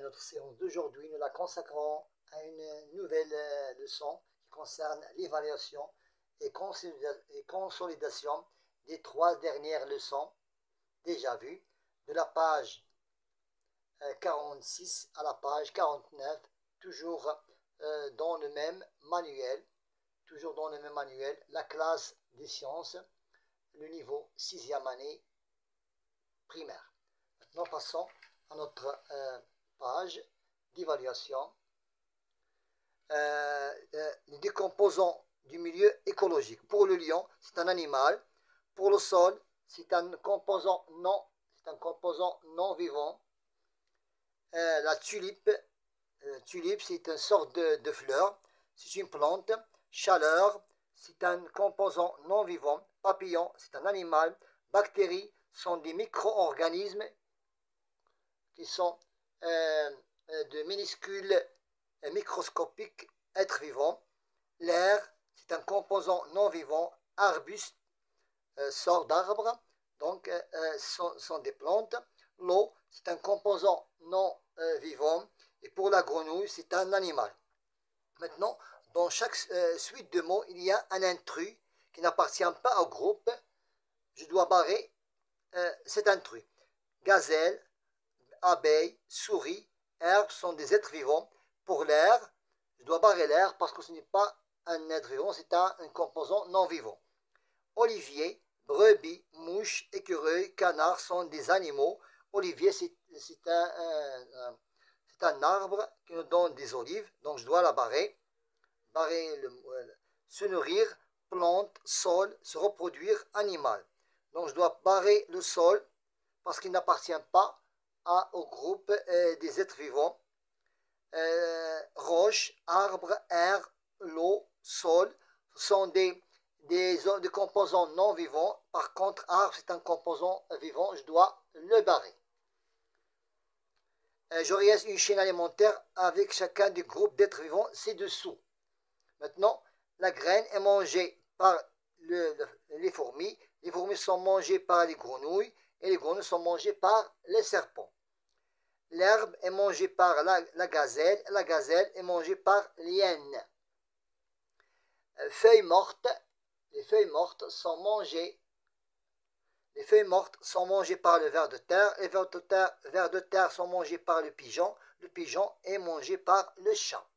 notre séance d'aujourd'hui, nous la consacrons à une nouvelle leçon qui concerne l'évaluation et consolidation des 3 dernières leçons déjà vues, de la page 46 à la page 49, toujours dans le même manuel, la classe des sciences, le niveau 6e année primaire. Maintenant, passons à notre page d'évaluation. Les décomposants du milieu écologique. Pour le lion, c'est un animal. Pour le sol, c'est un composant non vivant. La tulipe, c'est une sorte de fleur. C'est une plante. Chaleur, c'est un composant non vivant. Papillon, c'est un animal. Bactéries sont des micro-organismes qui sont de minuscules microscopiques êtres vivants. L'air, c'est un composant non vivant. Arbuste, sort d'arbres, donc sont des plantes. L'eau, c'est un composant non vivant. Et pour la grenouille, c'est un animal. Maintenant, dans chaque suite de mots, il y a un intrus qui n'appartient pas au groupe. Je dois barrer cet intrus. Gazelle, abeilles, souris, herbes sont des êtres vivants. Pour l'air, je dois barrer l'air parce que ce n'est pas un être vivant, c'est un composant non vivant. Olivier, brebis, mouche, écureuil, canard sont des animaux. Olivier, c'est un arbre qui nous donne des olives, donc je dois la barrer. Se nourrir, plante, sol, se reproduire, animal. Donc je dois barrer le sol parce qu'il n'appartient pas au groupe des êtres vivants. Roche, arbre, air, l'eau, sol, ce sont des composants non vivants. Par contre, arbre, c'est un composant vivant, je dois le barrer. J'aurai une chaîne alimentaire avec chacun des groupes d'êtres vivants ci-dessous. Maintenant, la graine est mangée par les fourmis. Les fourmis sont mangées par les grenouilles et les grenouilles sont mangées par les serpents. L'herbe est mangée par la gazelle. La gazelle est mangée par l'hyène. Feuilles mortes. Les feuilles mortes sont mangées. Les feuilles mortes sont mangées par le ver de terre. Les vers de terre sont mangés par le pigeon. Le pigeon est mangé par le chat.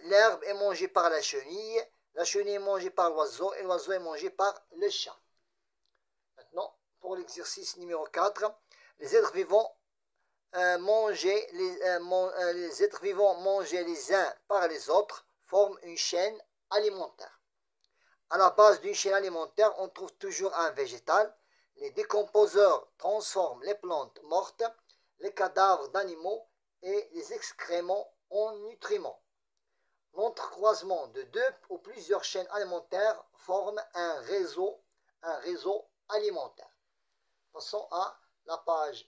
L'herbe est mangée par la chenille. La chenille est mangée par l'oiseau et l'oiseau est mangé par le chat. Maintenant, pour l'exercice numéro 4, les êtres vivants les êtres vivants mangés les uns par les autres forment une chaîne alimentaire. À la base d'une chaîne alimentaire, on trouve toujours un végétal. Les décomposeurs transforment les plantes mortes, les cadavres d'animaux et les excréments en nutriments. L'entrecroisement de 2 ou plusieurs chaînes alimentaires forme un réseau alimentaire. Passons à la page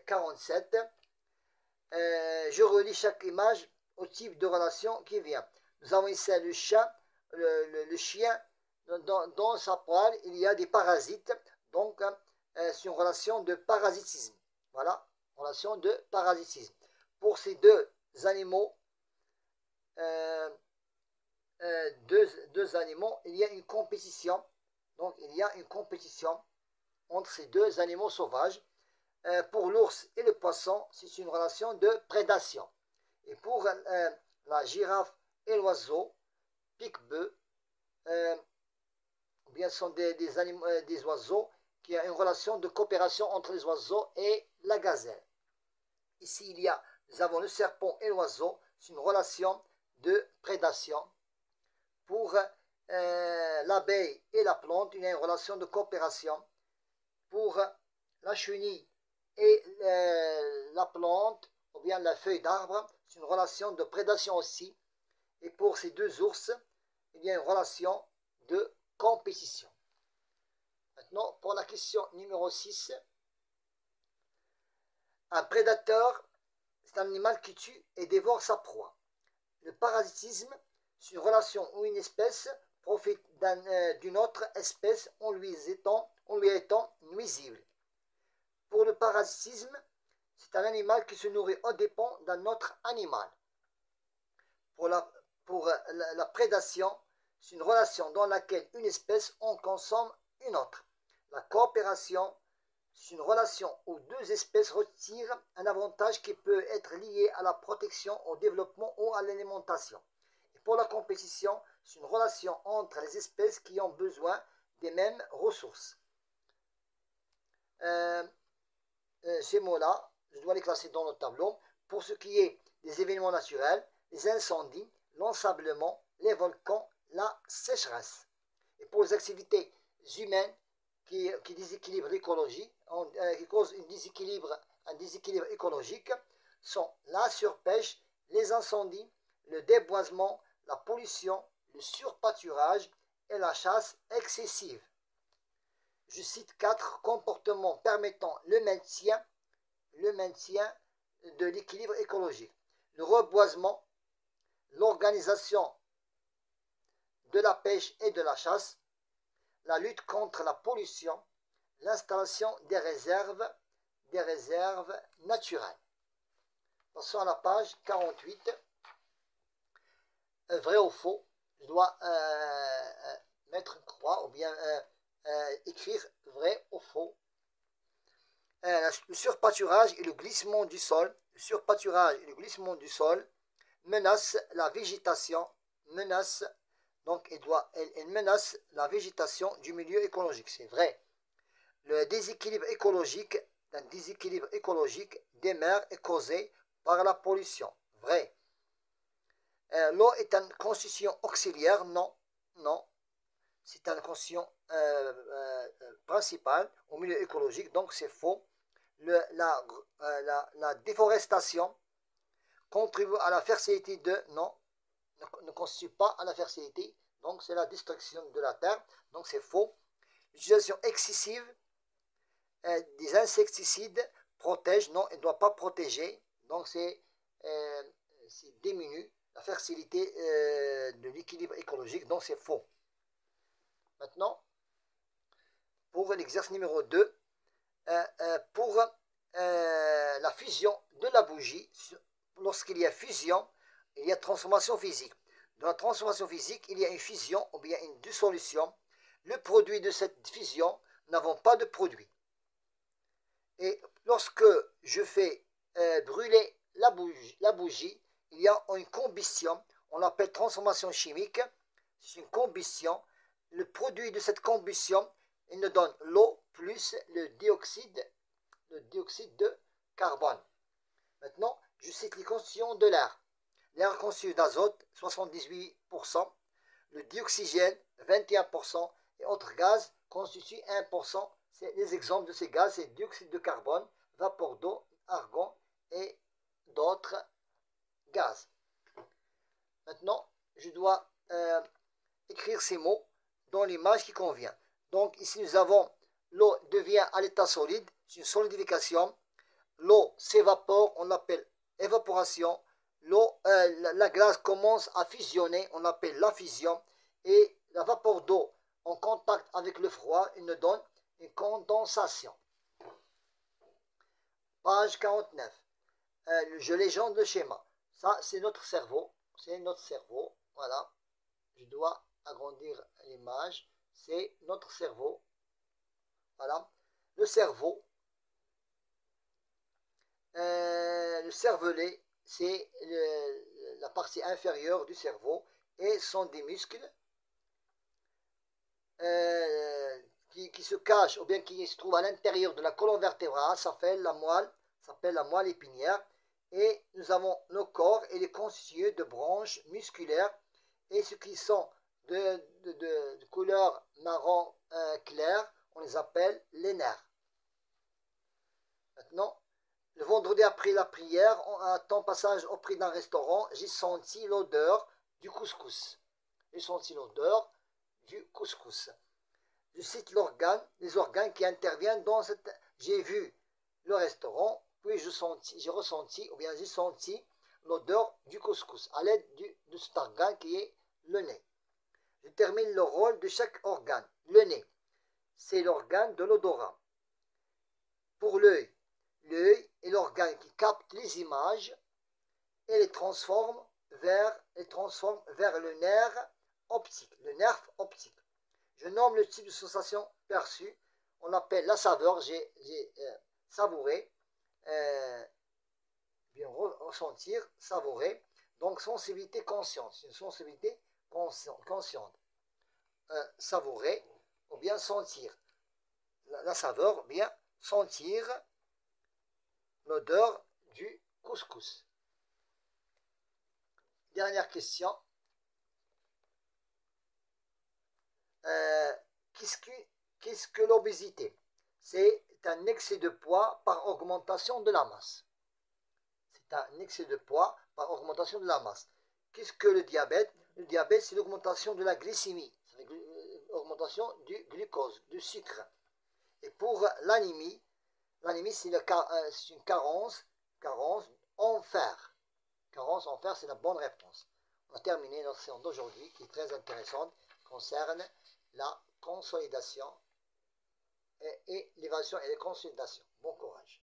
47. Je relie chaque image au type de relation qui vient. Nous avons ici le chat, le chien. Dans sa poêle, il y a des parasites. Donc, c'est une relation de parasitisme. Voilà, relation de parasitisme. Pour ces deux animaux, deux animaux, il y a une compétition. Donc, il y a une compétition entre ces deux animaux sauvages. Pour l'ours et le poisson, c'est une relation de prédation. Et pour la girafe et l'oiseau, pique-bœuf, bien sont des oiseaux qui ont une relation de coopération entre les oiseaux et la gazelle. Ici, nous avons le serpent et l'oiseau, c'est une relation de prédation. Pour l'abeille et la plante, il y a une relation de coopération. Pour la chenille et la plante, ou bien la feuille d'arbre, c'est une relation de prédation aussi. Et pour ces deux ours, il y a une relation de compétition. Maintenant, pour la question numéro 6, un prédateur, c'est un animal qui tue et dévore sa proie. Le parasitisme, c'est une relation où une espèce profite d'une autre espèce en lui étant nuisible. Pour le parasitisme, c'est un animal qui se nourrit aux dépens d'un autre animal. Pour la prédation, c'est une relation dans laquelle une espèce en consomme une autre. La coopération, c'est une relation où deux espèces retirent un avantage qui peut être lié à la protection, au développement ou à l'alimentation. Et pour la compétition, c'est une relation entre les espèces qui ont besoin des mêmes ressources. Ces mots-là, je dois les classer dans le tableau. Pour ce qui est des événements naturels, les incendies, l'ensablement, les volcans, la sécheresse. Et pour les activités humaines qui déséquilibrent l'écologie, qui causent un déséquilibre écologique, sont la surpêche, les incendies, le déboisement, la pollution, le surpâturage et la chasse excessive. Je cite 4 comportements permettant le maintien de l'équilibre écologique. Le reboisement, l'organisation de la pêche et de la chasse, la lutte contre la pollution, l'installation des réserves naturelles. Passons à la page 48. Vrai ou faux, je dois mettre une croix ou bien écrire vrai ou faux. Le surpâturage et le glissement du sol, menacent la végétation, donc elle menace la végétation du milieu écologique, c'est vrai. Le déséquilibre écologique des mers est causé par la pollution, vrai. L'eau est une constitution auxiliaire, non. C'est une constitution principale au milieu écologique, donc c'est faux. La déforestation contribue à la fertilité ne constitue pas à la fertilité, donc c'est la destruction de la terre, donc c'est faux. L'utilisation excessive des insecticides protège, non, elle ne doit pas protéger, donc c'est diminue la fertilité de l'équilibre écologique, donc c'est faux. Maintenant, pour l'exercice numéro 2, pour la fusion de la bougie, lorsqu'il y a fusion, il y a transformation physique. Dans la transformation physique, il y a une fusion ou bien une dissolution. Le produit de cette fusion n'avons pas de produit. Et lorsque je fais brûler la bougie, il y a une combustion, on l'appelle transformation chimique, c'est une combustion. Le produit de cette combustion, il nous donne l'eau plus le dioxyde de carbone. Maintenant, je cite les constitutions de l'air. L'air constitue d'azote, 78%, le dioxygène, 21%, et autres gaz constituent 1%. Les exemples de ces gaz, c'est dioxyde de carbone, vapeur d'eau, argon et d'autres gaz. Maintenant, je dois écrire ces mots dans l'image qui convient. Donc ici nous avons l'eau devient à l'état solide, c'est une solidification. L'eau s'évapore, on l'appelle évaporation. La glace commence à fusionner, on l'appelle la fusion. Et la vapeur d'eau en contact avec le froid, il nous donne une condensation. Page 49. Je légende le schéma. Ça, c'est notre cerveau. Voilà. Je dois agrandir l'image. C'est notre cerveau. Voilà. Le cerveau. Le cervelet, c'est la partie inférieure du cerveau et sont des muscles qui se cachent ou bien qui se trouvent à l'intérieur de la colonne vertébrale, ça s'appelle la moelle épinière. Et nous avons nos corps et les constitués de branches musculaires et ceux qui sont de couleur marron clair, on les appelle les nerfs. Maintenant, le vendredi après la prière, à ton passage auprès d'un restaurant, j'ai senti l'odeur du couscous. Je cite les organes qui interviennent dans cette... J'ai vu le restaurant, puis j'ai senti l'odeur du couscous à l'aide de cet organe qui est le nez. Je termine le rôle de chaque organe. Le nez, c'est l'organe de l'odorat. Pour l'œil est l'organe les images et les transforme vers le nerf optique. Je nomme le type de sensation perçue. On appelle la saveur. J'ai savouré, bien ressentir, savourer. Donc sensibilité consciente. C'est une sensibilité consciente. Savourer ou bien sentir. La saveur, bien sentir l'odeur du couscous. Dernière question. Qu'est-ce que l'obésité? C'est un excès de poids par augmentation de la masse. C'est un excès de poids par augmentation de la masse. Qu'est-ce que le diabète? Le diabète, c'est l'augmentation de la glycémie, l'augmentation du glucose, du sucre. Et pour l'anémie, c'est une carence en fer. Carence en fer, c'est la bonne réponse. On a terminé notre séance d'aujourd'hui qui est très intéressante, concerne la consolidation et l'évaluation et la consolidation. Bon courage.